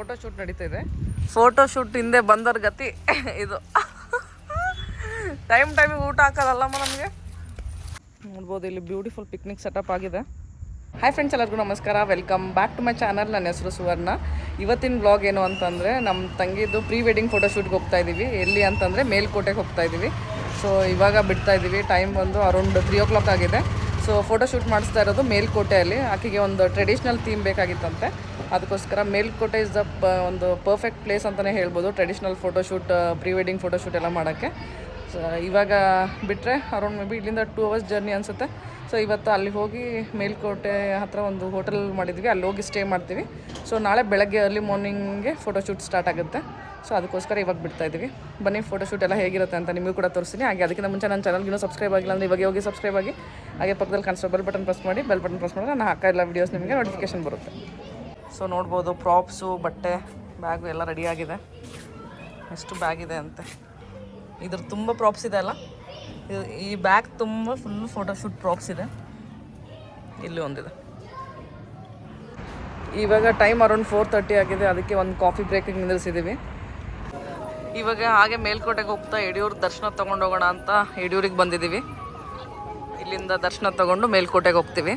Photo shoot ನಡೀತಾ ಇದೆ. Photo shoot ಹಿಂದೆ ಬಂದರ ಗತಿ ಇದು. ಟೈಮಿಗೆ ಊಟ ಹಾಕೋದಲ್ಲಮ್ಮ ನಮಗೆ. ನೋಡ್ಬೋದು ಇಲ್ಲಿ ಬ್ಯೂಟಿಫುಲ್ ಪಿಕ್ನಿಕ್ ಸೆಟಪ್ ಆಗಿದೆ. ಹಾಯ್ ಫ್ರೆಂಡ್ಸ್, ಎಲ್ಲರಿಗೂ ನಮಸ್ಕಾರ. Welcome back to my channel. ನನ್ನ ಹೆಸರು ಸುವರ್ಣ. ಇವತ್ತಿನ ವ್ಲಾಗ್ ಏನು ಅಂತಂದರೆ, ನಮ್ಮ ತಂಗಿದು ಪ್ರೀ ವೆಡ್ಡಿಂಗ್ ಫೋಟೋಶೂಟ್ಗೆ ಹೋಗ್ತಾ ಇದ್ದೀವಿ. ಎಲ್ಲಿ ಅಂತಂದರೆ ಮೇಲ್ಕೋಟೆಗೆ ಹೋಗ್ತಾ ಇದ್ದೀವಿ. ಸೊ ಇವಾಗ ಬಿಡ್ತಾ ಇದ್ದೀವಿ. ಟೈಮ್ ಬಂದು ಅರೌಂಡ್ 3 o'clock ಆಗಿದೆ. ಸೊ ಫೋಟೋಶೂಟ್ ಮಾಡಿಸ್ತಾ ಇರೋದು ಮೇಲ್ಕೋಟೆಯಲ್ಲಿ. ಆಕೆಗೆ ಒಂದು ಟ್ರೆಡಿಷ್ನಲ್ ಥೀಮ್ ಬೇಕಾಗಿತ್ತಂತೆ. ಅದಕ್ಕೋಸ್ಕರ ಮೇಲ್ಕೋಟೆ ಇಸ್ ದ ಒಂದು ಪರ್ಫೆಕ್ಟ್ ಪ್ಲೇಸ್ ಅಂತಲೇ ಹೇಳ್ಬೋದು, traditional photoshoot, pre wedding photoshoot ಎಲ್ಲ ಮಾಡೋಕ್ಕೆ. ಸೊ ಇವಾಗ ಬಿಟ್ಟರೆ ಅರೌಂಡ್ ಮೇ ಬಿ ಇಲ್ಲಿಂದ 2 hours ಜರ್ನಿ ಅನಿಸುತ್ತೆ. ಸೊ ಇವತ್ತು ಅಲ್ಲಿ ಹೋಗಿ ಮೇಲ್ಕೋಟೆ ಹತ್ರ ಒಂದು ಹೋಟೆಲ್ ಮಾಡಿದ್ವಿ, ಅಲ್ಲಿ ಹೋಗಿ ಸ್ಟೇ ಮಾಡ್ತೀವಿ. ಸೊ ನಾಳೆ ಬೆಳಗ್ಗೆ ಅರ್ಲಿ ಮಾರ್ನಿಂಗ್ಗೆ ಫೋಟೋಶೂಟ್ ಸ್ಟಾರ್ಟ್ ಆಗುತ್ತೆ. ಸೊ ಅದಕ್ಕೋಸ್ಕರ ಇವಾಗ ಬಿಡ್ತಾ ಇದ್ದೀವಿ. ಬನ್ನಿ ಫೋಟೋಶೂಟ್ ಎಲ್ಲ ಹೇಗಿರುತ್ತೆ ಅಂತ ನಿಮಗೂ ಕೂಡ ತೋರಿಸ್ತೀನಿ. ಹಾಗೆ ಅದಕ್ಕಿಂತ ಮುಂಚೆ ನನ್ನ ಚಾನಲ್ಗಿನ್ನೂ ಸಬ್ಸ್ಕ್ರೈಬ್ ಆಗಿಲ್ಲ ಅಂದರೆ ಇವಾಗ ಹೋಗಿ ಸಬ್ಸ್ಕ್ರೈಬ್ ಆಗಿ. ಹಾಗೆ ಪಕ್ಕದಲ್ಲಿ ಕಾಣಿಸೋ ಬೆಲ್ ಬಟನ್ ಪ್ರೆಸ್ ಮಾಡಿ. ಬೆಲ್ ಬಟನ್ ಪ್ರೆಸ್ ಮಾಡಿದ್ರೆ ನಾನು ಹಾಕೋ ಎಲ್ಲ ವೀಡಿಯೋಸ್ ನಿಮಗೆ ನೋಟಿಫಿಕೇಶನ್ ಬರುತ್ತೆ. ಸೊ ನೋಡ್ಬೋದು ಪ್ರಾಪ್ಸು, ಬಟ್ಟೆ, ಬ್ಯಾಗು ಎಲ್ಲ ರೆಡಿಯಾಗಿದೆ. ಎಷ್ಟು ಬ್ಯಾಗ್ ಇದೆ ಅಂತೆ. ಇದ್ರ ತುಂಬ ಪ್ರಾಪ್ಸ್ ಇದೆ ಅಲ್ಲ. ಈ ಬ್ಯಾಗ್ ತುಂಬ ಫುಲ್ ಫೋಟೋಶೂಟ್ ಪ್ರಾಪ್ಸ್ ಇದೆ. ಇಲ್ಲಿ ಒಂದಿದೆ. ಇವಾಗ ಟೈಮ್ ಅರೌಂಡ್ 4:30 ಆಗಿದೆ. ಅದಕ್ಕೆ ಒಂದು ಕಾಫಿ ಬ್ರೇಕಿಗೆ ನಿಲ್ಲಿಸಿದ್ದೀವಿ. ಇವಾಗ ಹಾಗೆ ಮೇಲ್ಕೋಟೆಗೆ ಹೋಗ್ತಾ ಯಡಿಯೂರು ದರ್ಶನ ತೊಗೊಂಡು ಹೋಗೋಣ ಅಂತ ಯಡಿಯೂರಿಗೆ ಬಂದಿದ್ದೀವಿ. ಇಲ್ಲಿಂದ ದರ್ಶನ ತೊಗೊಂಡು ಮೇಲ್ಕೋಟೆಗೆ ಹೋಗ್ತೀವಿ.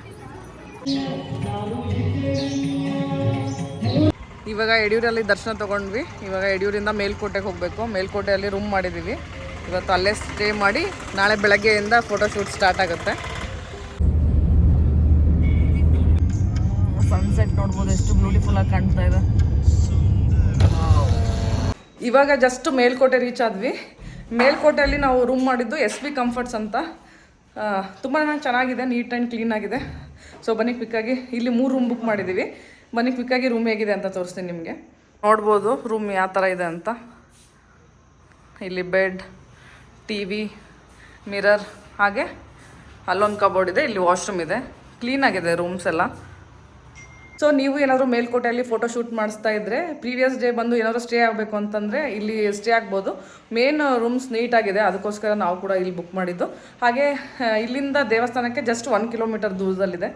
ಇವಾಗ ಯಡಿಯೂರಲ್ಲಿ ದರ್ಶನ ತೊಗೊಂಡ್ವಿ. ಇವಾಗ ಯಡಿಯೂರಿಂದ ಮೇಲ್ಕೋಟೆಗೆ ಹೋಗಬೇಕು. ಮೇಲ್ಕೋಟೆಯಲ್ಲಿ ರೂಮ್ ಮಾಡಿದ್ದೀವಿ. ಇವತ್ತು ಅಲ್ಲೇ ಸ್ಟೇ ಮಾಡಿ ನಾಳೆ ಬೆಳಗ್ಗೆಯಿಂದ ಫೋಟೋಶೂಟ್ ಸ್ಟಾರ್ಟ್ ಆಗುತ್ತೆ. ಸನ್ಸೆಟ್ ನೋಡ್ಬೋದು, ಎಷ್ಟು ಬ್ಯೂಟಿಫುಲ್ಲಾಗಿ ಕಾಣ್ತಾ ಇದೆ. ಇವಾಗ ಜಸ್ಟ್ ಮೇಲ್ಕೋಟೆ ರೀಚ್ ಆದ್ವಿ. ಮೇಲ್ಕೋಟೆಯಲ್ಲಿ ನಾವು ರೂಮ್ ಮಾಡಿದ್ದು SV ಕಂಫರ್ಟ್ಸ್ ಅಂತ. ತುಂಬಾ ಚೆನ್ನಾಗಿದೆ, ನೀಟ್ ಆ್ಯಂಡ್ ಕ್ಲೀನ್ ಆಗಿದೆ. ಸೊ ಬನ್ನಿ ಕ್ವಿಕ್ಕಾಗಿ, ಇಲ್ಲಿ 3 ರೂಮ್ ಬುಕ್ ಮಾಡಿದ್ದೀವಿ. ಬನ್ನಿ ಕ್ವಿಕ್ಕಾಗಿ ರೂಮ್ ಹೇಗಿದೆ ಅಂತ ತೋರಿಸ್ತೀನಿ ನಿಮಗೆ. ನೋಡ್ಬೋದು ರೂಮ್ ಯಾವ ಥರ ಇದೆ ಅಂತ. ಇಲ್ಲಿ ಬೆಡ್, TV, ಮಿರರ್, ಹಾಗೆ ಅಲ್ಲೊಂದು ಕಬೋರ್ಡ್ ಇದೆ. ಇಲ್ಲಿ ವಾಶ್ರೂಮ್ ಇದೆ. ಕ್ಲೀನಾಗಿದೆ ರೂಮ್ಸ್ ಎಲ್ಲ. ಸೊ ನೀವು ಏನಾದರೂ ಮೇಲ್ಕೋಟೆಯಲ್ಲಿ ಫೋಟೋಶೂಟ್ ಮಾಡಿಸ್ತಾ ಇದ್ದರೆ, ಪ್ರೀವಿಯಸ್ ಡೇ ಬಂದು ಏನಾದರೂ ಸ್ಟೇ ಆಗಬೇಕು ಅಂತಂದರೆ ಇಲ್ಲಿ ಸ್ಟೇ ಆಗ್ಬೋದು. ಮೇನ್ ರೂಮ್ಸ್ ನೀಟಾಗಿದೆ, ಅದಕ್ಕೋಸ್ಕರ ನಾವು ಕೂಡ ಇಲ್ಲಿ ಬುಕ್ ಮಾಡಿದ್ದು. ಹಾಗೆ ಇಲ್ಲಿಂದ ದೇವಸ್ಥಾನಕ್ಕೆ ಜಸ್ಟ್ 1 kilometer ದೂರದಲ್ಲಿದೆ.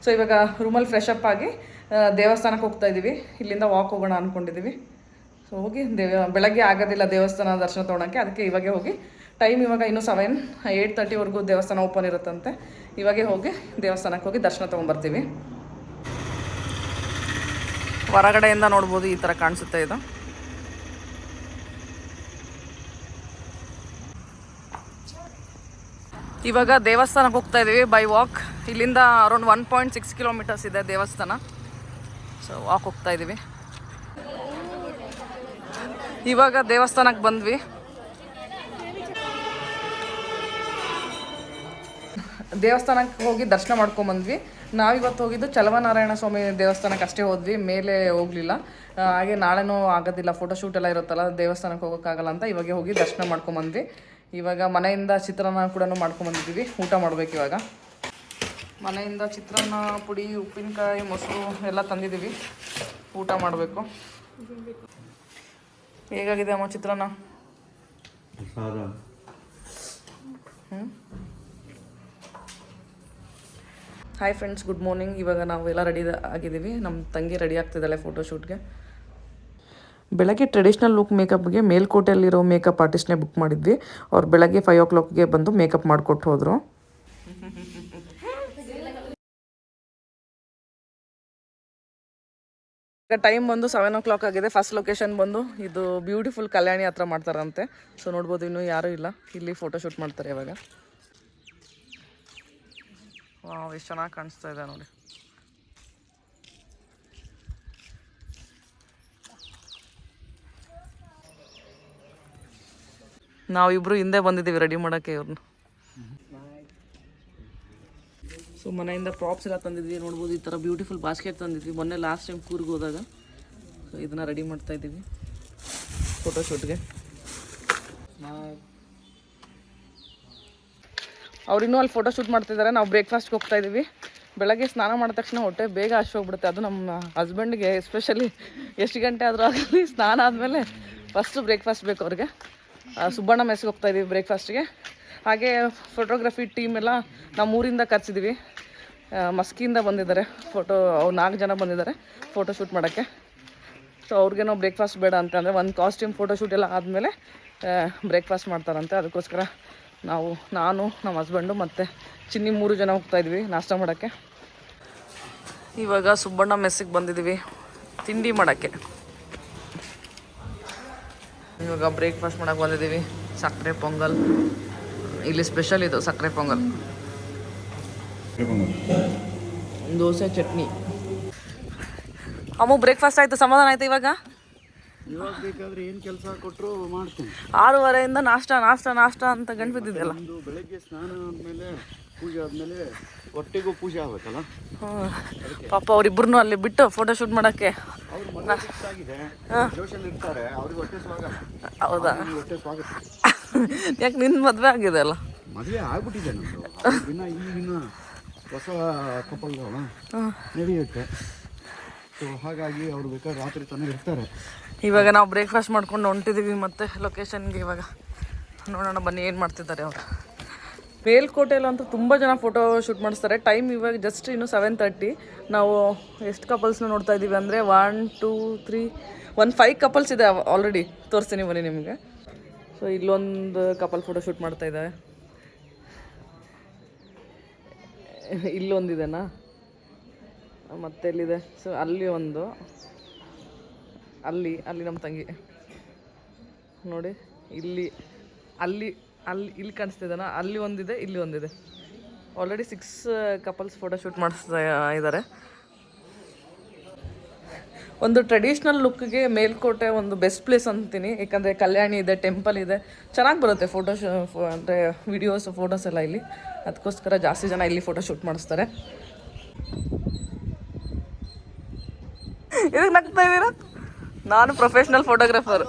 ಸೊ ಇವಾಗ ರೂಮಲ್ಲಿ ಫ್ರೆಶ್ ಅಪ್ ಆಗಿ ದೇವಸ್ಥಾನಕ್ಕೆ ಹೋಗ್ತಾ ಇದ್ದೀವಿ. ಇಲ್ಲಿಂದ ವಾಕ್ ಹೋಗೋಣ ಅಂದ್ಕೊಂಡಿದ್ದೀವಿ. ಸೊ ಹೋಗಿ ಬೆಳಗ್ಗೆ ಆಗೋದಿಲ್ಲ ದೇವಸ್ಥಾನ ದರ್ಶನ ತೊಗೊಳಕ್ಕೆ, ಅದಕ್ಕೆ ಇವಾಗೆ ಹೋಗಿ. ಟೈಮ್ ಇವಾಗ ಇನ್ನೂ 8:30ವರೆಗೂ ದೇವಸ್ಥಾನ ಓಪನ್ ಇರುತ್ತಂತೆ. ಇವಾಗೆ ಹೋಗಿ ದೇವಸ್ಥಾನಕ್ಕೆ ಹೋಗಿ ದರ್ಶನ ತೊಗೊಂಬರ್ತೀವಿ. ಹೊರಗಡೆಯಿಂದ ನೋಡ್ಬೋದು ಈ ಥರ ಕಾಣಿಸುತ್ತೆ ಇದು. ಇವಾಗ ದೇವಸ್ಥಾನಕ್ಕೆ ಹೋಗ್ತಾ ಇದ್ದೀವಿ ಬೈ ವಾಕ್. ಇಲ್ಲಿಂದ ಅರೌಂಡ್ 1.6 kilometers ಇದೆ ದೇವಸ್ಥಾನ. ಸೊ ವಾಕ್ ಹೋಗ್ತಾ ಇದ್ದೀವಿ. ಇವಾಗ ದೇವಸ್ಥಾನಕ್ಕೆ ಬಂದ್ವಿ. ದೇವಸ್ಥಾನಕ್ಕೆ ಹೋಗಿ ದರ್ಶನ ಮಾಡ್ಕೊಂಬಂದ್ವಿ. ನಾವಿವತ್ತು ಹೋಗಿದ್ದು ಚಲವನಾರಾಯಣ ಸ್ವಾಮಿ ದೇವಸ್ಥಾನಕ್ಕೆ ಅಷ್ಟೇ ಹೋದ್ವಿ, ಮೇಲೆ ಹೋಗಲಿಲ್ಲ. ಹಾಗೆ ನಾಳೆನೂ ಆಗೋದಿಲ್ಲ, ಫೋಟೋಶೂಟ್ ಎಲ್ಲ ಇರುತ್ತಲ್ಲ, ದೇವಸ್ಥಾನಕ್ಕೆ ಹೋಗೋಕ್ಕಾಗಲ್ಲ ಅಂತ ಇವಾಗೆ ಹೋಗಿ ದರ್ಶನ ಮಾಡ್ಕೊಂಬಂದ್ವಿ. ಇವಾಗ ಮನೆಯಿಂದ ಚಿತ್ರಾನ್ನ ಕೂಡ ಮಾಡ್ಕೊಂಬಂದಿದ್ದೀವಿ. ಊಟ ಮಾಡಬೇಕು ಇವಾಗ. ಮನೆಯಿಂದ ಚಿತ್ರಾನ್ನ ಪುಡಿ, ಉಪ್ಪಿನಕಾಯಿ, ಮೊಸರು ಎಲ್ಲ ತಂದಿದ್ದೀವಿ. ಊಟ ಮಾಡಬೇಕು. ಹೇಗಾಗಿದೆ ಅಮ್ಮ ಚಿತ್ರಾನ್ನ? Hi friends, good morning. ಇವಾಗ ನಾವೆಲ್ಲ ರೆಡಿ ಆಗಿದ್ದೀವಿ. ನಮ್ಮ ತಂಗಿ ರೆಡಿ ಆಗ್ತಿದ್ದಾಳೆ ಫೋಟೋಶೂಟ್ಗೆ. ಬೆಳಗ್ಗೆ ಟ್ರೆಡಿಷ್ನಲ್ ಲುಕ್ ಮೇಕಪ್ಗೆ ಮೇಲ್ಕೋಟೆಯಲ್ಲಿರೋ ಮೇಕಪ್ ಆರ್ಟಿಸ್ಟ್ನೇ ಬುಕ್ ಮಾಡಿದ್ವಿ. ಅವ್ರು ಬೆಳಗ್ಗೆ 5 o'clockಗೆ ಬಂದು ಮೇಕಪ್ ಮಾಡಿಕೊಟ್ಟು ಹೋದರು. ಈಗ ಟೈಮ್ ಬಂದು 7 o'clock ಆಗಿದೆ. ಫಸ್ಟ್ ಲೊಕೇಶನ್ ಬಂದು ಇದು ಬ್ಯೂಟಿಫುಲ್ ಕಲ್ಯಾಣಿ ಹತ್ರ ಮಾಡ್ತಾರಂತೆ. ಸೊ ನೋಡ್ಬೋದು, ಇನ್ನೂ ಯಾರೂ ಇಲ್ಲ, ಇಲ್ಲಿ ಫೋಟೋಶೂಟ್ ಮಾಡ್ತಾರೆ ಇವಾಗ. ವಾವ್, ಎಷ್ಟು ಚೆನ್ನಾಗಿ ಕಾಣಿಸ್ತಾ ಇದೆ ನೋಡಿ. ನಾವಿಬ್ರು ಹಿಂದೆ ಬಂದಿದ್ದೀವಿ ರೆಡಿ ಮಾಡೋಕ್ಕೆ ಇವ್ರನ್ನ. ಸೊ ಮನೆಯಿಂದ ಪ್ರಾಪ್ಸ್ ಎಲ್ಲ ತಂದಿದ್ವಿ. ನೋಡ್ಬೋದು ಈ ಥರ ಬ್ಯೂಟಿಫುಲ್ ಬಾಸ್ಕೆಟ್ ತಂದಿದ್ವಿ ಮೊನ್ನೆ ಲಾಸ್ಟ್ ಟೈಮ್ ಕೂರ್ಗೆ ಹೋದಾಗ. ಸೊ ಇದನ್ನು ರೆಡಿ ಮಾಡ್ತಾ ಇದ್ದೀವಿ ಫೋಟೋಶೂಟ್ಗೆ. ಅವ್ರು ಇನ್ನೂ ಅಲ್ಲಿ ಫೋಟೋಶೂಟ್ ಮಾಡ್ತಿದ್ದಾರೆ. ನಾವು ಬ್ರೇಕ್ಫಾಸ್ಟ್ಗೆ ಹೋಗ್ತಾ ಇದ್ದೀವಿ. ಬೆಳಗ್ಗೆ ಸ್ನಾನ ಮಾಡಿದ ತಕ್ಷಣ ಹೊಟ್ಟೆ ಬೇಗ ಹೋಗ್ಬಿಡುತ್ತೆ. ಅದು ನಮ್ಮ ಹಸ್ಬೆಂಡ್ಗೆ ಎಸ್ಪೆಷಲಿ ಎಷ್ಟು ಗಂಟೆ ಆದರೂ ಆಗಲಿ, ಸ್ನಾನ ಆದಮೇಲೆ ಫಸ್ಟು ಬ್ರೇಕ್ಫಾಸ್ಟ್ ಬೇಕು ಅವ್ರಿಗೆ. ಸುಬ್ಬಣ್ಣ ಮೆಸ್ಗೆ ಹೋಗ್ತಾ ಇದ್ದೀವಿ ಬ್ರೇಕ್ಫಾಸ್ಟ್ಗೆ. ಹಾಗೆ ಫೋಟೋಗ್ರಫಿ ಟೀಮ್ ಎಲ್ಲ ನಾವು ಊರಿಂದ ಕರೆಸಿದ್ದೀವಿ. ಮಸ್ಕಿಯಿಂದ ಬಂದಿದ್ದಾರೆ ಅವ್ರು 4 ಜನ ಬಂದಿದ್ದಾರೆ ಫೋಟೋಶೂಟ್ ಮಾಡೋಕ್ಕೆ. ಸೊ ಅವ್ರಿಗೇನೋ ಬ್ರೇಕ್ಫಾಸ್ಟ್ ಬೇಡ ಅಂತಂದರೆ ಒಂದು ಕಾಸ್ಟ್ಯೂಮ್ ಫೋಟೋಶೂಟ್ ಎಲ್ಲ ಆದಮೇಲೆ ಬ್ರೇಕ್ಫಾಸ್ಟ್ ಮಾಡ್ತಾರಂತೆ. ಅದಕ್ಕೋಸ್ಕರ ನಾನು ನಮ್ಮ ಹಸ್ಬೆಂಡು ಮತ್ತು ಚಿನ್ನಿ 3 ಜನ ಹೋಗ್ತಾಯಿದ್ವಿ ನಾಷ್ಟ ಮಾಡೋಕ್ಕೆ. ಇವಾಗ ಸುಬ್ಬಣ್ಣ ಮೆಸ್ಸಿಗೆ ಬಂದಿದ್ದೀವಿ ತಿಂಡಿ ಮಾಡೋಕ್ಕೆ. ಇವಾಗ ಬ್ರೇಕ್ಫಾಸ್ಟ್ ಮಾಡೋಕ್ಕೆ ಬಂದಿದ್ದೀವಿ. ಸಕ್ಕರೆ ಪೊಂಗಲ್ ಇಲ್ಲಿ ಸ್ಪೆಷಲ್, ಇದು ಸಕ್ಕರೆ ಪೊಂಗಲ್, ದೋಸೆ, ಚಟ್ನಿ. ಅಮ್ಮ ಬ್ರೇಕ್ಫಾಸ್ಟ್ ಆಯಿತು, ಸಮಾಧಾನ ಆಯಿತು. ಇವಾಗ ಬೇಕಾದ್ರೆ ಏನು ಕೆಲಸ ಕೊಟ್ಟರು ಮಾಡ್ತೀನಿ. 6:30 ನಾಷ್ಟ ಅಂತ ಗಂಟು ಬಿದ್ದಿದ್ದೆಲ್ಲ. ಬೆಳಗ್ಗೆ ಸ್ನಾನ ಆದಮೇಲೆ ಪೂಜೆ ಆದಮೇಲೆ ಹೊಟ್ಟೆಗೂ ಪೂಜೆ ಆಗಬೇಕಲ್ಲ. ಪಾಪ ಅವ್ರಿಬ್ರು ಅಲ್ಲಿ ಬಿಟ್ಟು ಫೋಟೋ ಶೂಟ್ ಮಾಡೋಕ್ಕೆ. ಇರ್ತಾರೆ, ಅವ್ರಿಗೆ ಹೊಟ್ಟೆ ಸ್ವಾಗತ. ಹೌದಾ? ಹೊಟ್ಟೆ ಸ್ವಾಗತ. ಯಾಕೆ ನಿನ್ನ ಮದುವೆ ಆಗಿದೆ ಅಲ್ಲ? ಮದುವೆ ಆಗ್ಬಿಟ್ಟಿದೆ ನಮ್ಮದು. ಈಗಿನ ಹೊಸ ಕಪಲ್ಗಳ ನಡೆಯುತ್ತೆ. ಸೊ ಹಾಗಾಗಿ ಅವ್ರು ಬೇಕಾದ್ರೆ ರಾತ್ರಿ ತನಕ ಇರ್ತಾರೆ. ಇವಾಗ ನಾವು ಬ್ರೇಕ್ಫಾಸ್ಟ್ ಮಾಡ್ಕೊಂಡು ಹೊಂಟಿದ್ದೀವಿ ಮತ್ತೆ ಲೊಕೇಶನ್ಗೆ. ಇವಾಗ ನೋಡೋಣ ಬನ್ನಿ ಏನು ಮಾಡ್ತಿದ್ದಾರೆ ಅವರು. ಮೇಲ್ಕೋಟೆಯಲ್ಲಂತೂ ತುಂಬ ಜನ ಫೋಟೋ ಶೂಟ್ ಮಾಡಿಸ್ತಾರೆ. ಟೈಮ್ ಇವಾಗ ಜಸ್ಟ್ ಇನ್ನು 7:30. ನಾವು ಎಷ್ಟು ಕಪಲ್ಸ್ನ ನೋಡ್ತಾ ಇದ್ದೀವಿ ಅಂದರೆ 1 2 3 5 ಕಪಲ್ಸ್ ಇದೆ ಆಲ್ರೆಡಿ. ತೋರಿಸ್ತೀನಿ ಬನ್ನಿ ನಿಮಗೆ. ಸೊ ಇಲ್ಲೊಂದು ಕಪಲ್ ಫೋಟೋ ಶೂಟ್ ಮಾಡ್ತಾ ಇದ್ದಾರೆ. ಇಲ್ಲೊಂದಿದೆನಾ, ಮತ್ತೆ ಎಲ್ಲಿದೆ? ಸೊ ಅಲ್ಲಿ ಒಂದು, ಅಲ್ಲಿ ನಮ್ಮ ತಂಗಿ ನೋಡಿ, ಇಲ್ಲಿ ಕಾಣಿಸ್ತಿದ್ದಾನ, ಅಲ್ಲಿ ಒಂದಿದೆ, ಇಲ್ಲಿ ಒಂದಿದೆ. ಆಲ್ರೆಡಿ 6 ಕಪಲ್ಸ್ ಫೋಟೋ ಶೂಟ್ ಮಾಡಿಸ್ತಾ ಇದ್ದಾರೆ. ಒಂದು ಟ್ರೆಡಿಷ್ನಲ್ ಲುಕ್ಗೆ ಮೇಲ್ಕೋಟೆ ಒಂದು ಬೆಸ್ಟ್ ಪ್ಲೇಸ್ ಅಂತೀನಿ. ಯಾಕಂದರೆ ಕಲ್ಯಾಣಿ ಇದೆ, ಟೆಂಪಲ್ ಇದೆ, ಚೆನ್ನಾಗಿ ಬರುತ್ತೆ ಅಂದರೆ ವಿಡಿಯೋಸ್ ಫೋಟೋಸ್ ಎಲ್ಲ ಇಲ್ಲಿ. ಅದಕ್ಕೋಸ್ಕರ ಜಾಸ್ತಿ ಜನ ಇಲ್ಲಿ ಫೋಟೋ ಶೂಟ್ ಮಾಡಿಸ್ತಾರೆ. ಇದಕ್ಕೆ ನಗ್ತಾ ಇದ್ದೀರಾ? ನಾನು ಪ್ರೊಫೆಷ್ನಲ್ ಫೋಟೋಗ್ರಾಫರ್.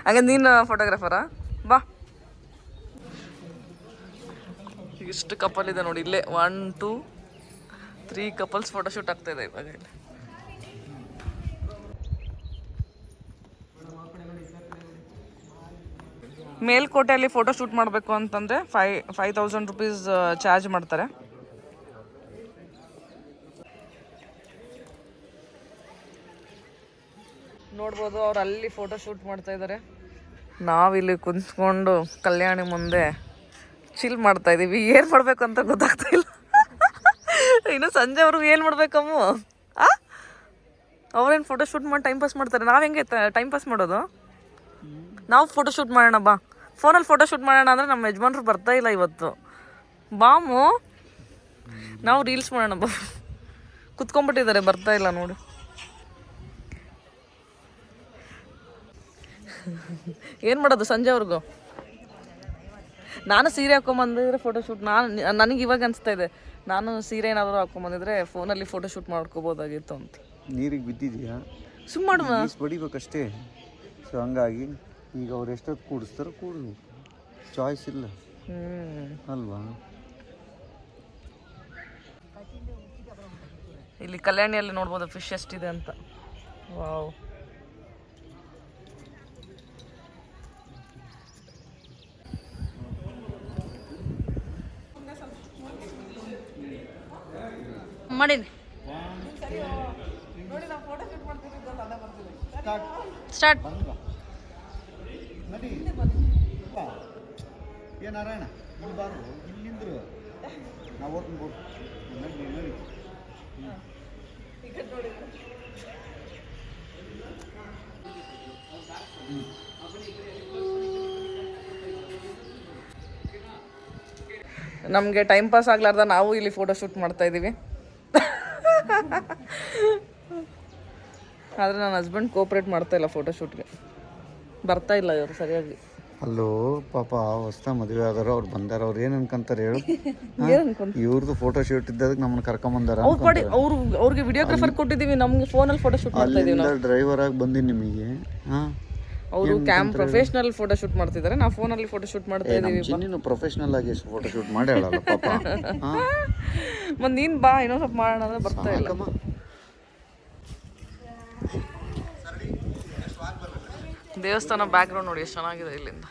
ಹಂಗೆ ನೀನು ಫೋಟೋಗ್ರಾಫರಾ? ಬಾ. ಇಷ್ಟು ಕಪಲ್ ಇದೆ ನೋಡಿ ಇಲ್ಲೇ. 1 2 3 ಕಪಲ್ಸ್ ಫೋಟೋಶೂಟ್ ಆಗ್ತಾ ಇದೆ ಇವಾಗ. ಮೇಲ್ಕೋಟೆಯಲ್ಲಿ ಫೋಟೋ ಶೂಟ್ ಮಾಡಬೇಕು ಅಂತಂದರೆ 5,000 rupees ಚಾರ್ಜ್ ಮಾಡ್ತಾರೆ. ನೋಡ್ಬೋದು ಅವ್ರು ಅಲ್ಲಿ ಫೋಟೋ ಶೂಟ್ ಮಾಡ್ತಾ ಇದ್ದಾರೆ. ನಾವಿಲ್ಲಿ ಕುಂತ್ಕೊಂಡು ಕಲ್ಯಾಣಿ ಮುಂದೆ ಚಿಲ್ ಮಾಡ್ತಾ ಇದ್ದೀವಿ. ಏನು ಮಾಡಬೇಕು ಅಂತ ಗೊತ್ತಾಗ್ತಾ ಇಲ್ಲ. ಇನ್ನು ಸಂಜೆ ಅವ್ರಿಗೆ ಏನು ಮಾಡ್ಬೇಕಮ್ಮ? ಅವ್ರೇನು ಫೋಟೋ ಶೂಟ್ ಮಾಡಿ ಟೈಮ್ ಪಾಸ್ ಮಾಡ್ತಾರೆ. ನಾವು ಹೆಂಗೆ ಟೈಮ್ ಪಾಸ್ ಮಾಡೋದು? ನಾವು ಫೋಟೋ ಶೂಟ್ ಮಾಡೋಣ ಬಾ. ಫೋನಲ್ಲಿ ಫೋಟೋ ಶೂಟ್ ಮಾಡೋಣ ಅಂದರೆ ನಮ್ಮ ಯಜಮಾನ್ರು ಬರ್ತಾ ಇಲ್ಲ ಇವತ್ತು. ಬಾಮು, ನಾವು ರೀಲ್ಸ್ ಮಾಡೋಣ ಬಾ. ಕುತ್ಕೊಂಡ್ಬಿಟ್ಟಿದ್ದಾರೆ, ಬರ್ತಾ ಇಲ್ಲ ನೋಡು. ಏನು ಮಾಡೋದು ಸಂಜೆವರೆಗೂ? ನಾನು ಸೀರೆ ಹಾಕೊಂಬಂದಿದ್ರೆ ಫೋಟೋಶೂಟ್, ನನಗೆ ಇವಾಗ ಅನಿಸ್ತಾ ಇದೆ, ನಾನು ಸೀರೆ ಏನಾದರೂ ಹಾಕೊಂಬಂದಿದ್ರೆ ಫೋನಲ್ಲಿ ಫೋಟೋಶೂಟ್ ಮಾಡ್ಕೋಬೋದಾಗಿತ್ತು ಅಂತ. ನೀರಿಗೆ ಬಿದ್ದಿದೆಯಾ? ಸುಮ್ಮನೆ ಬಡಿಬೇಕಷ್ಟೇ. ಸೊ ಹಂಗಾಗಿ ಈಗ ಅವ್ರು ಎಷ್ಟೊತ್ತು ಕೂಡಿಸ್ತಾರೋ ಕೂಡು, ಚಾಯ್ಸ್ ಇಲ್ಲ ಅಲ್ವಾ? ಇಲ್ಲಿ ಕಲ್ಯಾಣಿಯಲ್ಲಿ ನೋಡ್ಬೋದು ಫಿಶ್ ಎಷ್ಟಿದೆ ಅಂತ. ವಾವ್. ಮಾಡೀನಿ ಸ್ಟಾರ್ಟ್. ನಾರಾಯಣ ಇಲ್ಬಾರು ಇಲ್ಲಿಂದ್ರು ನಾವು ಓದ್ಬೋದು. ನಮಗೆ ಟೈಮ್ ಪಾಸ್ ಆಗ್ಲಾರ್ದ ನಾವು ಇಲ್ಲಿ ಫೋಟೋ ಶೂಟ್ ಮಾಡ್ತಾ ಇದ್ದೀವಿ. ಆದರೆ ನನ್ನ ಹಸ್ಬೆಂಡ್ ಕೋಪ್ರೇಟ್ ಮಾಡ್ತಾ ಇಲ್ಲ ಫೋಟೋ ಶೂಟ್ಗೆ, ಬರ್ತಾ ಇಲ್ಲ ಇವರು ಸರಿಯಾಗಿ. ಅಲ್ಲೋ ಪಾಪ ಹೊಸ ಮದುವೆ ಆದಾರ ಅವ್ರು ಬಂದಾರ, ಅವ್ರು ಏನು ಅನ್ಕೊಂತಾರೆ ಹೇಳು? ಇವ್ರದ್ದು ಫೋಟೋ ಶೂಟ್ ಇದ್ದದಕ್ಕೆ ನಮ್ಮನ್ನ ಕರ್ಕೊಂಬಂದಾರ. ಅವ್ರಿಗೆ ವಿಡಿಯೋಗ್ರಾಫರ್ ಕೊಟ್ಟಿದ್ದೀವಿ, ನಮ್ಗೆ ಫೋನಲ್ಲಿ ಫೋಟೋ ಶೂಟ್ ಮಾಡ್ತಾ ಇದೀವಿ ನಾವು. ಡ್ರೈವರ್ ಆಗಿ ಬಂದಿನಿ ನಿಮಗೆ. ಅವರು ಪ್ರೊಫೆಷನಲ್ ಫೋಟೋ ಶೂಟ್ ಮಾಡ್ತಿದ್ದಾರೆ, ನಾವು ಫೋನಲ್ಲಿ ಫೋಟೋ ಶೂಟ್ ಮಾಡ್ತಾ ಇದೀವಿ. ನೀನು ಪ್ರೊಫೆಷನಲ್ ಆಗಿ ಫೋಟೋ ಶೂಟ್ ಮಾಡಿ ಹೇಳಲ್ಲ ಪಾಪ. ಮತ್ತೆ ನೀನು ಬಾ, ಇನ್ನೊಂದು ಸ್ವಲ್ಪ ಮಾಡೋಣ ಅಂದ್ರೆ ಬರ್ತಾ ಇಲ್ಲ. ದೇವಸ್ಥಾನ ಬ್ಯಾಕ್ ಗ್ರೌಂಡ್ ನೋಡಿ ಎಷ್ಟು ಚೆನ್ನಾಗಿದೆ ಇಲ್ಲಿಂದ.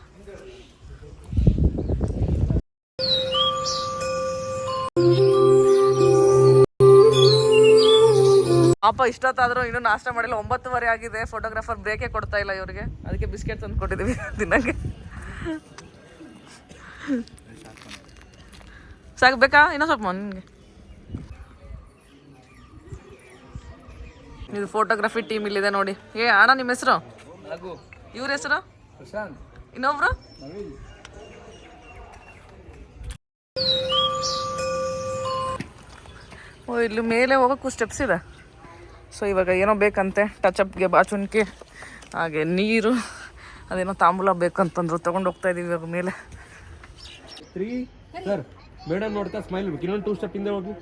ಪಾಪ ಇಷ್ಟೊತ್ತಾದರೂ ಇನ್ನೂ ನಾಷ್ಟ ಮಾಡಿಲ್ಲ, 9:30 ಆಗಿದೆ. ಫೋಟೋಗ್ರಾಫರ್ ಬ್ರೇಕೇ ಕೊಡ್ತಾ ಇಲ್ಲ ಇವ್ರಿಗೆ, ಅದಕ್ಕೆ ಬಿಸ್ಕೆಟ್ ತಂದು ಕೊಟ್ಟಿದ್ದೀವಿ ತಿನ್ನಂಗೆ. ಸಾಕು ಬೇಕಾ ಇನ್ನೂ ಸ್ವಲ್ಪ ನಿಮಗೆ? ಇದು ಫೋಟೋಗ್ರಫಿ ಟೀಮ್ ಇಲ್ಲಿದೆ ನೋಡಿ. ಅಣ್ಣ ನಿಮ್ಮ ಹೆಸರು? ಇವ್ರ ಹೆಸರು? ಇನ್ನೊಬ್ರು? ಓ, ಇಲ್ಲಿ ಮೇಲೆ ಹೋಗೋಕ್ಕೂ ಸ್ಟೆಪ್ಸ್ ಇದೆ. ಸೊ ಇವಾಗ ಏನೋ ಬೇಕಂತೆ, ಟಚಪ್ಗೆ ಬಾಚುಣಿಕೆ, ಹಾಗೆ ನೀರು, ಅದೇನೋ ತಾಂಬೂಲ ಬೇಕಂತಂದ್ರು, ತೊಗೊಂಡು ಹೋಗ್ತಾ ಇದೀವಿ ಇವಾಗ ಮೇಲೆ. ಸರ್ ಮೇಡಮ್ ನೋಡ್ತಾ ಸ್ಮೈಲ್ ಬೇಕು. ಇನ್ನೊಂದು 2 ಸ್ಟೆಪ್ ಹಿಂದೆ ಹೋಗಿ.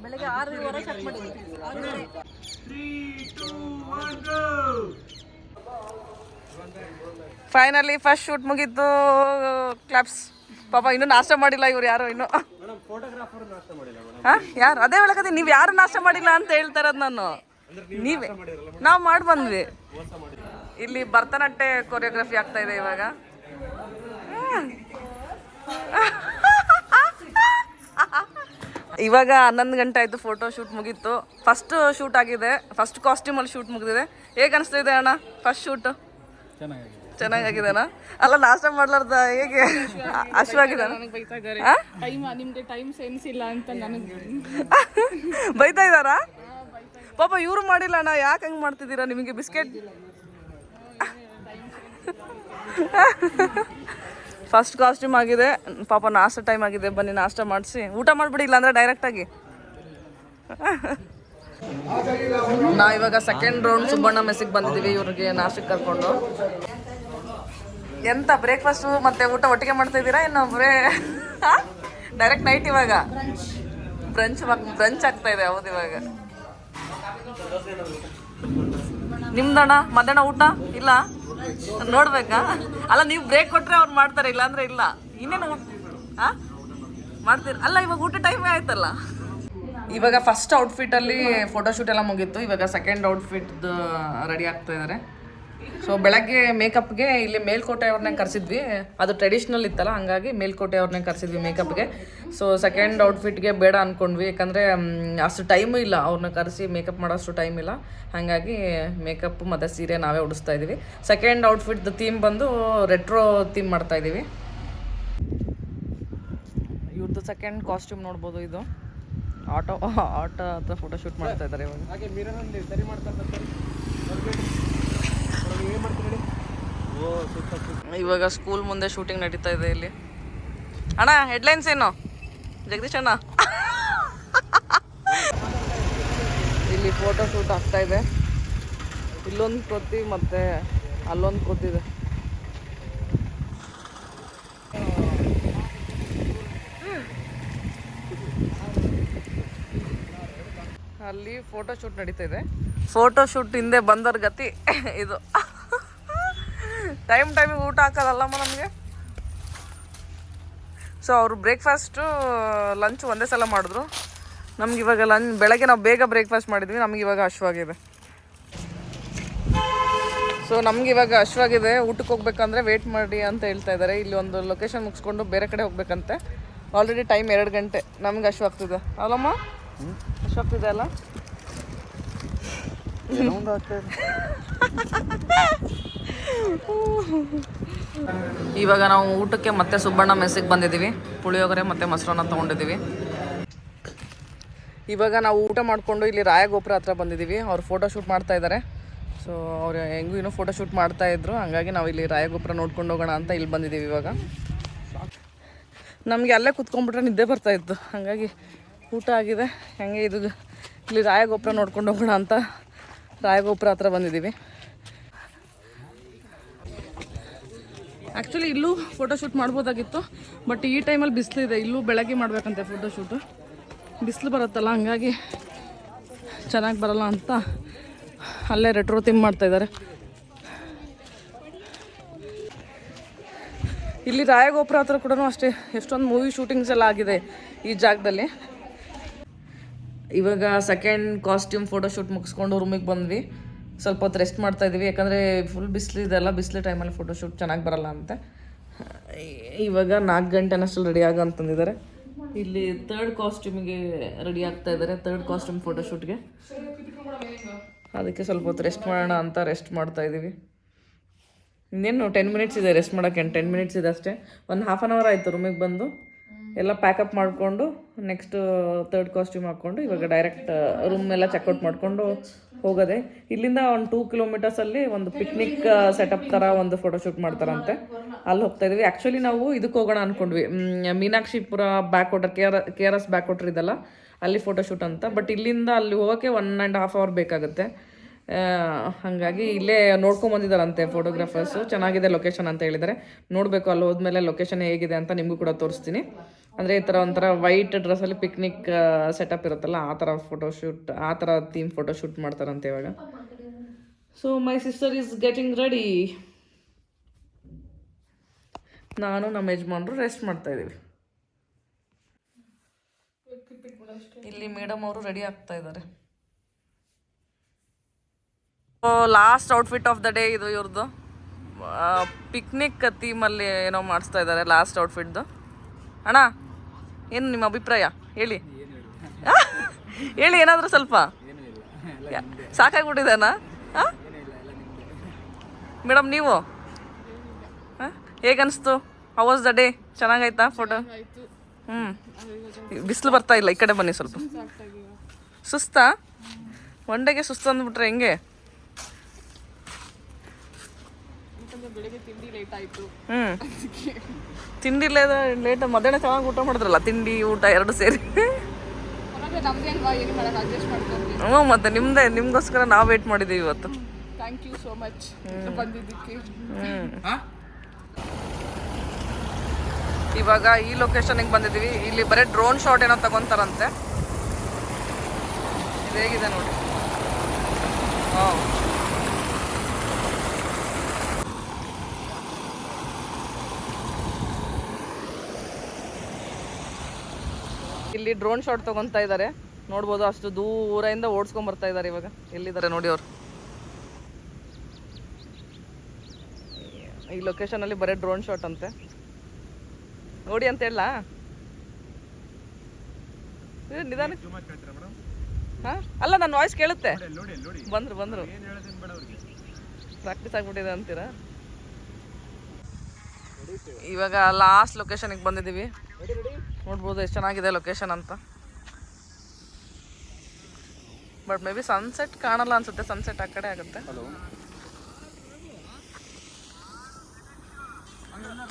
ಬೆಳಗ್ಗೆ 6:30 ಸ್ಟಾರ್ಟ್ ಮಾಡಿದ್ವಿ. ಫೈನಲಿ ಫಸ್ಟ್ ಶೂಟ್ ಮುಗೀತು. ಕ್ಲಾಪ್ಸ್. ಪಾಪ ಇನ್ನೂ ನಾಷ್ಟ ಮಾಡಿಲ್ಲ ಇವ್ರು ಯಾರು ಇನ್ನೂ. ಹಾಂ ಯಾರು? ಅದೇ ಹೇಳಕತ್ತೀನಿ, ನೀವು ಯಾರು ನಾಷ್ಟ ಮಾಡಿಲ್ಲ ಅಂತ ಹೇಳ್ತಾ ಇರೋದು ನಾನು. ನೀವೇ, ನಾವು ಮಾಡಿ ಬಂದ್ವಿ. ಇಲ್ಲಿ ಭರತನಾಟ್ಯ ಕೊರಿಯೋಗ್ರಫಿ ಆಗ್ತಾ ಇದೆ ಇವಾಗ. ಇವಾಗ 11 ಗಂಟೆ ಆಯಿತು, ಫೋಟೋ ಶೂಟ್ ಮುಗೀತು. ಫಸ್ಟ್ ಶೂಟ್ ಆಗಿದೆ, ಫಸ್ಟ್ ಕಾಸ್ಟ್ಯೂಮಲ್ಲಿ ಶೂಟ್ ಮುಗಿದಿದೆ. ಹೇಗೆ ಅನಿಸ್ತಿದೆ ಅಣ್ಣ ಫಸ್ಟ್ ಶೂಟು? ಚೆನ್ನಾಗಿದೆನಾ? ಅಲ್ಲ ನಾಷ್ಟ ಮಾಡ್ಲಾರ್ದ ಹೇಗೆ ಅಶ್ವಾಗಿದೆ? ನಿಮ್ಗೆ ಟೈಮ್ ಸೆನ್ಸ್ ಇಲ್ಲ ಅಂತ ನನಗೆ ಬೈತಾ ಇದ್ದಾರಾ? ಪಾಪ ಇವ್ರು ಮಾಡಿಲ್ಲ ಅಣ್ಣ, ಯಾಕೆ ಹಂಗೆ ಮಾಡ್ತಿದ್ದೀರಾ? ನಿಮಗೆ ಬಿಸ್ಕೆಟ್ ಫಸ್ಟ್ ಕಾಸ್ಟ್ಯೂಮ್ ಆಗಿದೆ. ಪಾಪ ನಾಷ್ಟ ಟೈಮ್ ಆಗಿದೆ, ಬನ್ನಿ ನಾಷ್ಟ ಮಾಡಿಸಿ ಊಟ ಮಾಡಿಬಿಡಿ, ಇಲ್ಲಾಂದರೆ ಡೈರೆಕ್ಟಾಗಿ. ನಾವು ಇವಾಗ ಸೆಕೆಂಡ್ ರೌಂಡ್ ಸುಬ್ಬಣ್ಣ ಮೆಸ್ಸಿಗೆ ಬಂದಿದ್ದೀವಿ, ಇವ್ರಿಗೆ ನಾಷ್ಟಕ್ಕೆ ಕರ್ಕೊಂಡು. ಎಂತ ಬ್ರೇಕ್ಫಾಸ್ಟು ಮತ್ತು ಊಟ ಒಟ್ಟಿಗೆ ಮಾಡ್ತಾ ಇದ್ದೀರಾ? ಇನ್ನೊಬ್ಬರೇ ಡೈರೆಕ್ಟ್ ನೈಟ್ ಇವಾಗ ಬ್ರಂಚ್ ಆಗ್ತಾ ಇದೆ. ಹೌದು, ಇವಾಗ ನಿಮ್ದಣ್ಣ ಮಧ್ಯಾಹ್ನ ಊಟ ಇಲ್ಲ ನೋಡ್ಬೇಕಾ? ಅಲ್ಲ ನೀವು ಬ್ರೇಕ್ ಕೊಟ್ಟರೆ ಅವ್ರು ಮಾಡ್ತಾರೆ, ಇಲ್ಲಾಂದ್ರೆ ಇಲ್ಲ. ಇನ್ನೇನು ಮಾಡ್ತೀರಿ? ಅಲ್ಲ ಇವಾಗ ಊಟ ಟೈಮೇ ಆಯ್ತಲ್ಲ. ಇವಾಗ ಫಸ್ಟ್ ಔಟ್ಫಿಟ್ಟಲ್ಲಿ ಫೋಟೋಶೂಟ್ ಎಲ್ಲ ಮುಗೀತು. ಇವಾಗ ಸೆಕೆಂಡ್ ಔಟ್ಫಿಟ್ದು ರೆಡಿ ಆಗ್ತಾ ಇದ್ದಾರೆ. ಸೊ ಬೆಳಗ್ಗೆ ಮೇಕಪ್ಗೆ ಇಲ್ಲಿ ಮೇಲ್ಕೋಟೆ ಅವ್ರನ್ನೇ ಕರೆಸಿದ್ವಿ, ಅದು ಟ್ರೆಡಿಷ್ನಲ್ ಇತ್ತಲ್ಲ, ಹಂಗಾಗಿ ಮೇಲ್ಕೋಟೆ ಅವ್ರನ್ನೇ ಕರೆಸಿದ್ವಿ ಮೇಕಪ್ಗೆ. ಸೊ ಸೆಕೆಂಡ್ ಔಟ್ಫಿಟ್ಗೆ ಬೇಡ ಅಂದ್ಕೊಂಡ್ವಿ, ಯಾಕಂದರೆ ಅಷ್ಟು ಟೈಮು ಇಲ್ಲ, ಅವ್ರನ್ನ ಕರೆಸಿ ಮೇಕಪ್ ಮಾಡೋಷ್ಟು ಟೈಮ್ ಇಲ್ಲ. ಹಾಗಾಗಿ ಮೇಕಪ್ ಮತ್ತು ಸೀರೆ ನಾವೇ ಉಡಿಸ್ತಾ ಇದ್ದೀವಿ. ಸೆಕೆಂಡ್ ಔಟ್ಫಿಟ್ದು ಥೀಮ್ ಬಂದು ರೆಟ್ರೋ ಥೀಮ್ ಮಾಡ್ತಾಯಿದ್ದೀವಿ. ಇವ್ರದ್ದು ಸೆಕೆಂಡ್ ಕಾಸ್ಟ್ಯೂಮ್ ನೋಡ್ಬೋದು. ಇದು ಆಟೋ ಹತ್ರ ಫೋಟೋಶೂಟ್ ಮಾಡ್ತಾ ಇದ್ದಾರೆ ಇವಾಗ. ಹಾಗೆ ಮಿರರಲ್ಲಿ ಸರಿ ಮಾಡ್ತಾರೆ. ಇವಾಗ ಸ್ಕೂಲ್ ಮುಂದೆ ಶೂಟಿಂಗ್ ನಡೀತಾ ಇದೆ ಇಲ್ಲಿ. ಅಣ್ಣ ಹೆಡ್ಲೈನ್ಸ್ ಏನು ಜಗದೀಶ್ ಅಣ್ಣ? ಇಲ್ಲಿ ಫೋಟೋ ಶೂಟ್ ಆಗ್ತಾ ಇದೆ. ಇಲ್ಲೊಂದು ಕೋತಿ ಮತ್ತೆ ಅಲ್ಲೊಂದು ಕೋತಿದೆ. ಅಲ್ಲಿ ಫೋಟೋ ಶೂಟ್ ನಡೀತಾ ಇದೆ. ಫೋಟೋ ಶೂಟ್ ಹಿಂದೆ ಬಂದವ್ರ ಗತಿ ಇದು. ಟೈಮಿಗೆ ಊಟ ಹಾಕೋದಲ್ಲಮ್ಮ ನಮಗೆ. ಸೊ ಅವರು ಬ್ರೇಕ್ಫಾಸ್ಟು ಲಂಚ್ ಒಂದೇ ಸಲ ಮಾಡಿದ್ರು. ನಮ್ಗೆ ಇವಾಗ ಬೆಳಗ್ಗೆ ನಾವು ಬೇಗ ಬ್ರೇಕ್ಫಾಸ್ಟ್ ಮಾಡಿದ್ವಿ, ನಮ್ಗೆ ಇವಾಗ ಹಶ್ವಾಗಿದೆ. ಸೊ ನಮ್ಗೆ ಇವಾಗ ಹಶ್ವಾಗಿದೆ, ಊಟಕ್ಕೆ ಹೋಗ್ಬೇಕಂದ್ರೆ ವೇಟ್ ಮಾಡಿ ಅಂತ ಹೇಳ್ತಾ ಇದ್ದಾರೆ. ಇಲ್ಲಿ ಒಂದು ಲೊಕೇಶನ್ ಮುಗಿಸ್ಕೊಂಡು ಬೇರೆ ಕಡೆ ಹೋಗ್ಬೇಕಂತೆ. ಆಲ್ರೆಡಿ ಟೈಮ್ 2 ಗಂಟೆ. ನಮ್ಗೆ ಹಶ್ವಾಗ್ತಿದೆ ಅಲ್ಲಮ್ಮ? ಹಶ್ವಾಗ್ತಿದೆ ಅಲ್ಲ? ಇವಾಗ ನಾವು ಊಟಕ್ಕೆ ಮತ್ತೆ ಸುಬ್ಬಣ್ಣ ಮೆಸ್ಸಿಗೆ ಬಂದಿದ್ದೀವಿ. ಪುಳಿಯೋಗರೆ ಮತ್ತು ಮೊಸರನ್ನ ತೊಗೊಂಡಿದ್ದೀವಿ. ಇವಾಗ ನಾವು ಊಟ ಮಾಡಿಕೊಂಡು ಇಲ್ಲಿ ರಾಯಗೋಪುರ ಹತ್ರ ಬಂದಿದ್ದೀವಿ. ಅವ್ರು ಫೋಟೋ ಶೂಟ್ ಮಾಡ್ತಾ ಇದ್ದಾರೆ. ಸೊ ಅವ್ರು ಹೆಂಗೂ ಇನ್ನೂ ಫೋಟೋ ಶೂಟ್ ಮಾಡ್ತಾಯಿದ್ರು, ಹಾಗಾಗಿ ನಾವು ಇಲ್ಲಿ ರಾಯಗೋಪುರ ನೋಡ್ಕೊಂಡು ಹೋಗೋಣ ಅಂತ ಇಲ್ಲಿ ಬಂದಿದ್ದೀವಿ. ಇವಾಗ ನಮಗೆ ಅಲ್ಲೇ ಕುತ್ಕೊಂಡ್ಬಿಟ್ರೆ ನಿದ್ದೆ ಬರ್ತಾಯಿತ್ತು, ಹಾಗಾಗಿ ಊಟ ಆಗಿದೆ. ಹಾಗೆ ಇದು ಇಲ್ಲಿ ರಾಯಗೋಪುರ ನೋಡ್ಕೊಂಡು ಹೋಗೋಣ ಅಂತ ರಾಯಗೋಪುರ ಹತ್ರ ಬಂದಿದ್ದೀವಿ. ಆ್ಯಕ್ಚುಲಿ ಇಲ್ಲೂ ಫೋಟೋಶೂಟ್ ಮಾಡ್ಬೋದಾಗಿತ್ತು, ಬಟ್ ಈ ಟೈಮಲ್ಲಿ ಬಿಸಿಲಿದೆ. ಇಲ್ಲೂ ಬೆಳಗ್ಗೆ ಮಾಡಬೇಕಂತೆ ಫೋಟೋಶೂಟು. ಬಿಸಿಲು ಬರುತ್ತಲ್ಲ, ಹಂಗಾಗಿ ಚೆನ್ನಾಗಿ ಬರಲ್ಲ ಅಂತ ಅಲ್ಲೇ ರೆಟ್ರೋ ಥೀಮ್ ಮಾಡ್ತಾಯಿದ್ದಾರೆ. ಇಲ್ಲಿ ರಾಯಗೋಪುರ ಹತ್ರ ಕೂಡ ಅಷ್ಟೇ ಎಷ್ಟೊಂದು ಮೂವಿ ಶೂಟಿಂಗ್ಸ್ ಎಲ್ಲ ಆಗಿದೆ ಈ ಜಾಗದಲ್ಲಿ. ಇವಾಗ ಸೆಕೆಂಡ್ ಕಾಸ್ಟ್ಯೂಮ್ ಫೋಟೋಶೂಟ್ ಮುಗಿಸ್ಕೊಂಡು ರೂಮಿಗೆ ಬಂದ್ವಿ. ಸ್ವಲ್ಪ ಹೊತ್ತು ರೆಸ್ಟ್ ಮಾಡ್ತಾಯಿದ್ವಿ, ಯಾಕಂದರೆ ಫುಲ್ ಬಿಸಿಲಿದೆಲ್ಲ, ಬಿಸಿಲು ಟೈಮಲ್ಲಿ ಫೋಟೋಶೂಟ್ ಚೆನ್ನಾಗಿ ಬರಲ್ಲ ಅಂತ. ಇವಾಗ 4 ಗಂಟೆನಷ್ಟು ರೆಡಿ ಆಗ ಅಂತಂದಿದ್ದಾರೆ. ಇಲ್ಲಿ ಥರ್ಡ್ ಕಾಸ್ಟ್ಯೂಮಿಗೆ ರೆಡಿ ಆಗ್ತಾ ಇದ್ದಾರೆ, ಥರ್ಡ್ ಕಾಸ್ಟ್ಯೂಮ್ ಫೋಟೋಶೂಟ್ಗೆ. ಅದಕ್ಕೆ ಸ್ವಲ್ಪ ಹೊತ್ತು ರೆಸ್ಟ್ ಮಾಡೋಣ ಅಂತ ರೆಸ್ಟ್ ಮಾಡ್ತಾ ಇದ್ದೀವಿ. ಇನ್ನೇನು 10 ಮಿನಿಟ್ಸ್ ಇದೆ ರೆಸ್ಟ್ ಮಾಡೋಕ್ಕೆ, 10 ಮಿನಿಟ್ಸ್ ಇದೆ ಅಷ್ಟೇ. ಒಂದು ಹಾಫ್ ಆನ್ ಅವರ್ ಆಯಿತು ರೂಮಿಗೆ ಬಂದು ಎಲ್ಲ ಪ್ಯಾಕಪ್ ಮಾಡಿಕೊಂಡು ನೆಕ್ಸ್ಟ್ ಥರ್ಡ್ ಕಾಸ್ಟ್ಯೂಮ್ ಹಾಕ್ಕೊಂಡು ಇವಾಗ ಡೈರೆಕ್ಟ್ ರೂಮ್ ಎಲ್ಲ ಚೆಕ್ಔಟ್ ಮಾಡಿಕೊಂಡು ಹೋಗೋದೆ. ಇಲ್ಲಿಂದ ಒಂದು 2 ಕಿಲೋಮೀಟರ್ಸಲ್ಲಿ ಒಂದು ಪಿಕ್ನಿಕ್ ಸೆಟಪ್ ಥರ ಒಂದು ಫೋಟೋಶೂಟ್ ಮಾಡ್ತಾರಂತೆ, ಅಲ್ಲಿ ಹೋಗ್ತಾ ಇದೀವಿ. ಆ್ಯಕ್ಚುಲಿ ನಾವು ಇದಕ್ಕೆ ಹೋಗೋಣ ಅಂದ್ಕೊಂಡ್ವಿ, Meenakshipura back water, KRS back water ಇದೆಲ್ಲ ಅಲ್ಲಿ ಫೋಟೋಶೂಟ್ ಅಂತ. ಬಟ್ ಇಲ್ಲಿಂದ ಅಲ್ಲಿ ಹೋಗೋಕ್ಕೆ 1.5 ಅವರ್ ಬೇಕಾಗುತ್ತೆ. ಹಾಗಾಗಿ ಇಲ್ಲೇ ನೋಡ್ಕೊಂಬಂದಿದ್ದಾರಂತೆ ಫೋಟೋಗ್ರಾಫರ್ಸು. ಚೆನ್ನಾಗಿದೆ ಲೊಕೇಶನ್ ಅಂತ ಹೇಳಿದ್ದಾರೆ. ನೋಡಬೇಕು ಅಲ್ಲಿ ಹೋದ್ಮೇಲೆ ಲೊಕೇಶನ್ ಹೇಗಿದೆ ಅಂತ ನಿಮಗೂ ಕೂಡ ತೋರಿಸ್ತೀನಿ. ಅಂದರೆ ಈ ಥರ ಒಂಥರ ವೈಟ್ ಡ್ರೆಸ್ಸಲ್ಲಿ ಪಿಕ್ನಿಕ್ ಸೆಟಪ್ ಇರುತ್ತಲ್ಲ, ಆ ಥರ ಫೋಟೋಶೂಟ್, ಆ ಥರ ಥೀಮ್ ಫೋಟೋಶೂಟ್ ಮಾಡ್ತಾರಂತೆ ಇವಾಗ. So my sister is getting ready. ನಾನು ನಮ್ಮ ಯಜಮಾನ್ರು ರೆಸ್ಟ್ ಮಾಡ್ತಾ ಇದ್ದೀವಿ. ಇಲ್ಲಿ ಮೇಡಮ್ ಅವರು ರೆಡಿ ಆಗ್ತಾ ಇದ್ದಾರೆ. Last outfit of the day ಇದು ಇವ್ರದ್ದು. ಪಿಕ್ನಿಕ್ ಥೀಮಲ್ಲಿ ಏನೋ ಮಾಡಿಸ್ತಾ ಇದ್ದಾರೆ ಲಾಸ್ಟ್ ಔಟ್ಫಿಟ್ದು. ಅಣ್ಣ ಏನು ನಿಮ್ಮ ಅಭಿಪ್ರಾಯ ಹೇಳಿ, ಹೇಳಿ ಏನಾದರೂ ಸ್ವಲ್ಪ. ಸಾಕಾಗ್ಬಿಟ್ಟಿದೆನಾ ಮೇಡಮ್? ನೀವು ಹೇಗನ್ನಿಸ್ತು? How was the day? ಚೆನ್ನಾಗಾಯ್ತಾ ಫೋಟೋ? ಬಿಸಿಲು ಬರ್ತಾ ಇಲ್ಲ, ಈ ಕಡೆ ಬನ್ನಿ ಸ್ವಲ್ಪ. ಸುಸ್ತಾ? ಒನ್ ಡೇಗೆ ಸುಸ್ತು ಅಂದ್ಬಿಟ್ರೆ ಹೆಂಗೆ? ತಿಂಡಿ ಲೇಟ್. ಮಧ್ಯಾಹ್ನ ಚೆನ್ನಾಗಿ ಊಟ ಮಾಡಿದ್ರಲ್ಲ, ತಿಂಡಿ ಊಟ ಎರಡು ಸೇರಿ. ಹ್ಞೂ, ಮತ್ತೆ ನಿಮ್ಗೋಸ್ಕರ ನಾವು ವೇಟ್ ಮಾಡಿದ್ದೀವಿ ಇವತ್ತು. ಥ್ಯಾಂಕ್ ಯು ಸೋ ಮಚ್ ಬಂದಿದ್ದಕ್ಕೆ. ಇವಾಗ ಈ ಲೊಕೇಶನ್ಗೆ ಬಂದಿದ್ದೀವಿ. ಇಲ್ಲಿ ಬರೀ ಡ್ರೋನ್ ಶಾಟ್ ಏನೋ ತಗೊಂತಾರಂತೆ. ಇದು ಹೇಗಿದೆ ನೋಡಿ. ಇಲ್ಲಿ ಡ್ರೋನ್ ಶಾಟ್ ತಗೊತಾ ಇದ್ದಾರೆ, ನೋಡ್ಬೋದು. ಅಷ್ಟು ದೂರದಿಂದ ಓಡಿಸ್ಕೊಂಡ್ ಬರ್ತಾ ಇದ್ದಾರೆ. ಇವಾಗ ಎಲ್ಲಿದ್ದಾರೆ ನೋಡಿ ಅವರು. ಈ ಲೊಕೇಶನ್ ಅಲ್ಲಿ ಬರೀ ಡ್ರೋನ್ ಶಾಟ್ ಅಂತೆ. ನೋಡಿ ಅಂತ ಹೇಳ ನಿಧಾನ. ಹಾ ಅಲ್ಲ, ನನ್ನ ವಾಯ್ಸ್ ಕೇಳುತ್ತೆ. ಬಂದ್ರು ಪ್ರಾಕ್ಟೀಸ್ ಆಗ್ಬಿಟ್ಟಿದೆ ಅಂತೀರಾ? ಇವಾಗ ಲಾಸ್ಟ್ ಲೊಕೇಶನ್ಗೆ ಬಂದಿದ್ದೀವಿ. ನೋಡ್ಬೋದು ಎಷ್ಟು ಚೆನ್ನಾಗಿದೆ ಲೊಕೇಶನ್ ಅಂತ. ಬಟ್ ಮೇ ಬಿ ಸನ್ಸೆಟ್ ಕಾಣಲ್ಲ ಅನ್ಸುತ್ತೆ, ಸನ್ಸೆಟ್ ಆ ಕಡೆ ಆಗುತ್ತೆ.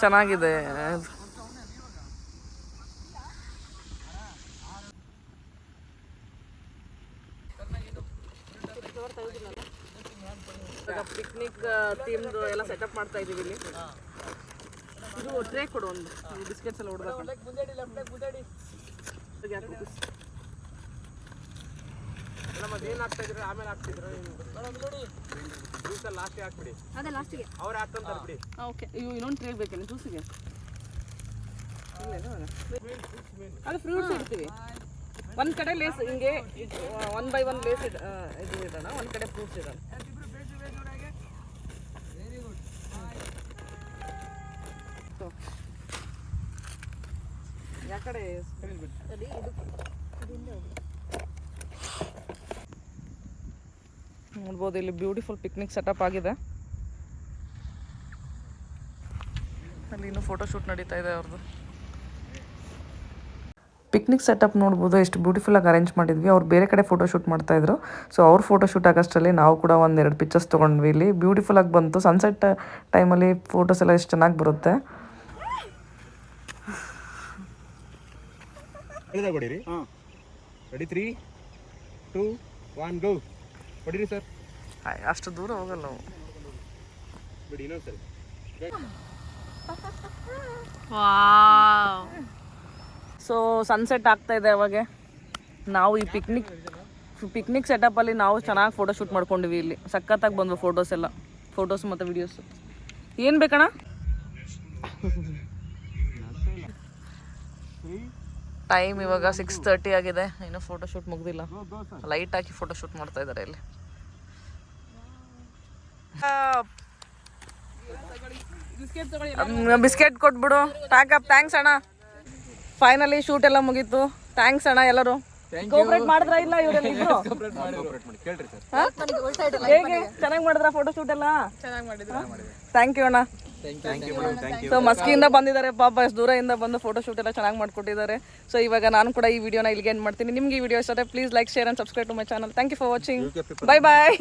ಚೆನ್ನಾಗಿದೆ. ಪಿಕ್ನಿಕ್ ಥೀಮ್ದು ಎಲ್ಲ ಸೆಟಪ್ ಮಾಡ್ತಾ ಇದೀವಿ ಇಲ್ಲಿ. ಇದು ಟ್ರೇ ಕೊಡು, ಒಂದು ಬಿಸ್ಕೆಟ್ಸ್ ಎಲ್ಲ ಹೊಡೆದ. ಏನು ಆಗ್ತಾ ಇದ್ರೆ ಆಮೇಲೆ ಆಗ್ತಿದ್ರು ಲಾಸ್ಟಿಗೆ ಹಾಕ್ಬಿಡಿ. ಅದೇ ಲಾಸ್ಟಿಗೆ ಅವ್ರು ಹಾಕ್ಕೊಂತಾರೆ ಬಿಡಿ. ಓಕೆ. ಇನ್ನೊಂದು ಟ್ರೇ ಬೇಕೇನು ಜ್ಯೂಸಿಗೆ? ಅದು ಫ್ರೂಟ್ಸ್ ಇಡ್ತೀವಿ. ಒಂದು ಕಡೆ ಲೇಸ್ ಹಿಂಗೆ 1 by 1 ಲೇಸ್ ಇದು ಇಡೋಣ, ಒಂದು ಕಡೆ ಫ್ರೂಟ್ಸ್ ಇಡೋಣ. ಯಾಕಡೆ ನೋಡ್ಬೋದು, ಇಲ್ಲಿ ಬ್ಯೂಟಿಫುಲ್ ಪಿಕ್ನಿಕ್ ಸೆಟಪ್ ಆಗಿದೆ. ಅಲ್ಲಿ ಇನ್ನೂ ಫೋಟೋಶೂಟ್ ನಡೀತಾ ಇದೆ ಅವ್ರದ್ದು. ಪಿಕ್ನಿಕ್ ಸೆಟಪ್ ನೋಡ್ಬೋದು, ಎಷ್ಟು ಬ್ಯೂಟಿಫುಲ್ಲಾಗಿ ಅರೇಂಜ್ ಮಾಡಿದ್ವಿ. ಅವ್ರು ಬೇರೆ ಕಡೆ ಫೋಟೋಶೂಟ್ ಮಾಡ್ತಾಯಿದ್ರು. ಸೊ ಅವ್ರ ಫೋಟೋಶೂಟ್ ಆಗೋಷ್ಟರಲ್ಲಿ ನಾವು ಕೂಡ 1-2 ಪಿಕ್ಚರ್ಸ್ ತೊಗೊಂಡ್ವಿ. ಇಲ್ಲಿ ಬ್ಯೂಟಿಫುಲ್ಲಾಗಿ ಬಂತು. ಸನ್ಸೆಟ್ ಟೈಮಲ್ಲಿ ಫೋಟೋಸ್ ಎಲ್ಲ ಎಷ್ಟು ಚೆನ್ನಾಗಿ ಬರುತ್ತೆ. ಹೊಡಿರಿ. ರೆಡಿ 3, 2, 1 ಗೋ. ಹೊಡಿರಿ ಸರ್. ಅಷ್ಟು ದೂರ ಹೋಗಲ್ಲ ನಾವು. ಬಿಡಿ ಇನ್ನೊಂದ್ಸರಿ. ಸೊ ಸನ್ಸೆಟ್ ಆಗ್ತಾ ಇದೆ ಅವಾಗ. ನಾವು ಈ ಪಿಕ್ನಿಕ್ ಸೆಟಪಲ್ಲಿ ನಾವು ಚೆನ್ನಾಗಿ ಫೋಟೋಶೂಟ್ ಮಾಡ್ಕೊಂಡಿವಿ. ಇಲ್ಲಿ ಸಖತ್ತಾಗಿ ಬಂದ್ವು ಫೋಟೋಸ್ ಎಲ್ಲ, ಫೋಟೋಸ್ ಮತ್ತು ವಿಡಿಯೋಸು. ಏನು ಬೇಕಣ್ಣ? ಟೈಮ್ ಇವಾಗ 6:30 ಆಗಿದೆ. ಇನ್ನೂ ಫೋಟೋಶೂಟ್ ಮುಗ್ದಿಲ್ಲ. ಲೈಟ್ ಹಾಕಿ ಫೋಟೋಶೂಟ್ ಮಾಡ್ತಾ ಇದ್ದಾರೆ ಇಲ್ಲಿ. ಬಿಸ್ಕೆಟ್ ಕೊಟ್ಬಿಡು. ಪ್ಯಾಕಪ್. ಥ್ಯಾಂಕ್ಸ್ ಅಣ್ಣ. ಫೈನಲಿ ಶೂಟ್ ಎಲ್ಲ ಮುಗೀತು. ಥ್ಯಾಂಕ್ಸ್ ಅಣ್ಣ ಎಲ್ಲರೂ. ಕೋಆಪರೇಟ್ ಮಾಡಿದ್ರ ಇಲ್ಲ ಇವರೆಲ್ಲ ಇಬ್ರು? ಕೇಳ್ರಿ ಸರ್. ಹೇಗೆ ಚೆನ್ನಾಗಿ ಮಾಡಿದ್ರ ಫೋಟೋ ಶೂಟ್ ಎಲ್ಲ? ಚೆನ್ನಾಗಿ ಮಾಡಿದ್ರು. ಥ್ಯಾಂಕ್ ಯು ಅಣ್ಣ. Thank you. ಸೊ ಮಸ್ಕಿಯಿಂದ ಬಂದಿದ್ದಾರೆ ಪಾಪ, ಎಷ್ಟು ದೂರದಿಂದ ಬಂದು ಫೋಟೋ ಶೂಟ್ ಎಲ್ಲ ಚೆನ್ನಾಗಿ ಮಾಡ್ಕೊಟ್ಟಿದ್ದಾರೆ. ಸೊ ಇವಾಗ ನಾನು ಕೂಡ ಈ ವಿಡಿಯೋನ ಇಲ್ಲಿಗೆ ಎಂಡ್ ಮಾಡ್ತೀನಿ. ನಿಮ್ಗೆ ಈ ವಿಡಿಯೋ ಇಷ್ಟ please like share and subscribe to my channel. Thank you for watching. Bye bye.